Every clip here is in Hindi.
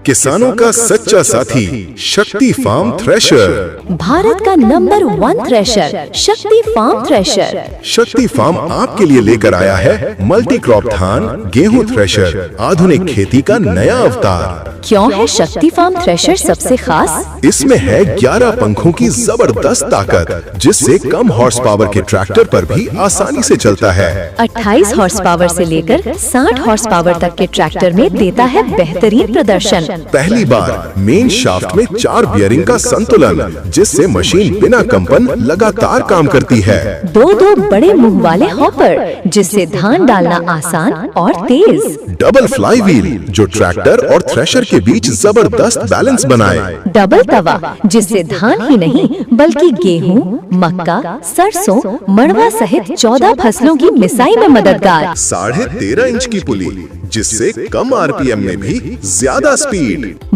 किसानों का सच्चा साथी शक्ति फार्म थ्रेशर। भारत का number 1 thresher Shakti farm thresher. Shakti farm आपके लिए लेकर आया है मल्टी क्रॉप धान गेहूं थ्रेशर, आधुनिक खेती का नया अवतार। क्यों है शक्ति फार्म थ्रेशर सबसे खास? इसमें है 11 पंखों की जबरदस्त ताकत, जिससे कम हॉर्स पावर के ट्रैक्टर पर भी आसानी से चलता है। 28 हॉर्स पावर से लेकर 60 हॉर्स पावर तक के ट्रैक्टर में देता है बेहतरीन प्रदर्शन। पहली बार मेन शाफ्ट में 4 बियरिंग का संतुलन, जिससे मशीन बिना कंपन लगातार काम करती है। दो बड़े मुंह वाले हॉपर, जिससे धान डालना आसान और तेज। डबल फ्लाई व्हील, जो ट्रैक्टर और थ्रेशर के बीच जबरदस्त बैलेंस बनाए। डबल तवा, जिससे धान ही नहीं बल्कि गेहूं, मक्का, सरसों, मड़वा सहित 14 फसलों की मिसाई में मददगार। 13.5 इंच की पुली, जिससे कम आरपीएम में भी ज्यादा स्पीड।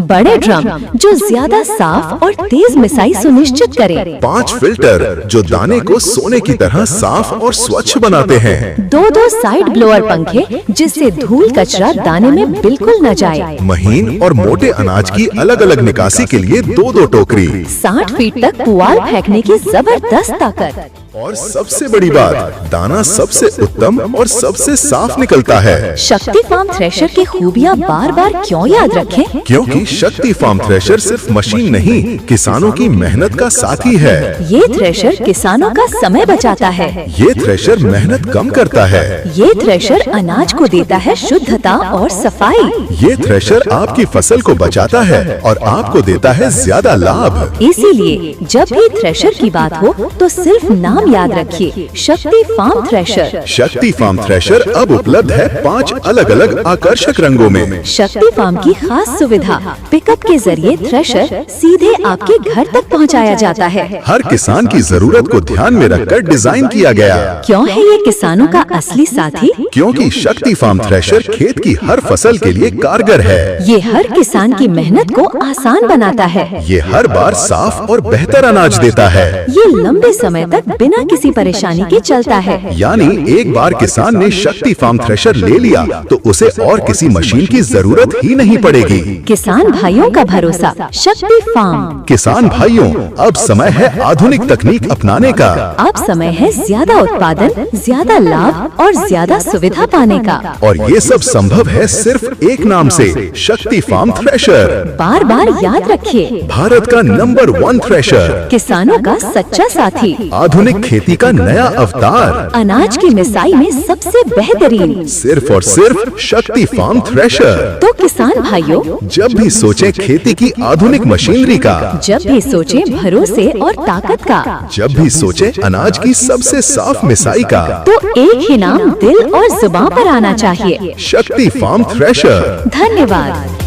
बड़े ड्रम, जो ज्यादा साफ और तेज मिसाई सुनिश्चित करें। 5 फिल्टर, जो दाने को सोने की तरह साफ और स्वच्छ बनाते हैं। दो साइड ब्लोअर पंखे, जिससे धूल कचरा दाने में बिल्कुल न जाए। महीन और मोटे अनाज की अलग अलग निकासी के लिए 2 टोकरी। 60 फीट तक पुआल फेंकने की जबरदस्त ताकत। और सबसे बड़ी बात, दाना सबसे उत्तम और सबसे साफ निकलता है। शक्ति फार्म थ्रेशर की खूबियाँ बार बार क्यों याद रखें? क्योंकि शक्ति फार्म थ्रेशर सिर्फ मशीन नहीं, किसानों की मेहनत का साथी है। ये थ्रेशर किसानों का समय बचाता है। ये थ्रेशर मेहनत कम करता है। ये थ्रेशर अनाज को देता है शुद्धता और सफाई। ये थ्रेशर आपकी फसल को बचाता है और आपको देता है ज्यादा लाभ। इसीलिए जब भी थ्रेशर की बात हो तो सिर्फ नाम याद रखिए, शक्ति farm thresher. Shakti farm thresher अब उपलब्ध है 5 अलग अलग आकर्षक रंगों में। शक्ति फार्म की खास सुविधा, पिकअप के जरिए थ्रेशर सीधे आपके घर तक पहुंचाया जाता है। हर किसान की जरूरत को ध्यान में रखकर डिजाइन किया गया। क्यों है ये किसानों का असली साथी? क्योंकि शक्ति फार्म थ्रेशर खेत की हर फसल के लिए कारगर है। ये हर किसान की मेहनत को आसान बनाता है। ये हर बार साफ और बेहतर अनाज देता है। ये लंबे समय तक बिना किसी परेशानी के चलता है। यानी एक बार किसान ने शक्ति फार्म थ्रेशर ले लिया तो उसे और किसी मशीन की जरूरत ही नहीं पड़ेगी। किसान भाइयों का भरोसा, शक्ति फार्म। किसान भाइयों, अब समय है आधुनिक तकनीक अपनाने का। अब समय है ज्यादा उत्पादन, ज्यादा लाभ और ज्यादा सुविधा पाने का। और ये सब संभव है सिर्फ एक नाम से, शक्ति फार्म थ्रेशर। बार बार याद रखिए, भारत का नंबर 1 थ्रेशर, किसानों का सच्चा साथी, आधुनिक खेती का नया अवतार, अनाज की मिसाई में सबसे बेहतरीन, सिर्फ और सिर्फ शक्ति फार्म थ्रेशर। तो किसान भाइयों, जब भी सोचे खेती की आधुनिक मशीनरी का, जब भी सोचे भरोसे और ताकत का, जब भी सोचे अनाज की सबसे साफ मिसाई का, तो एक ही नाम दिल और जुबान पर आना चाहिए, शक्ति फार्म थ्रेशर। धन्यवाद।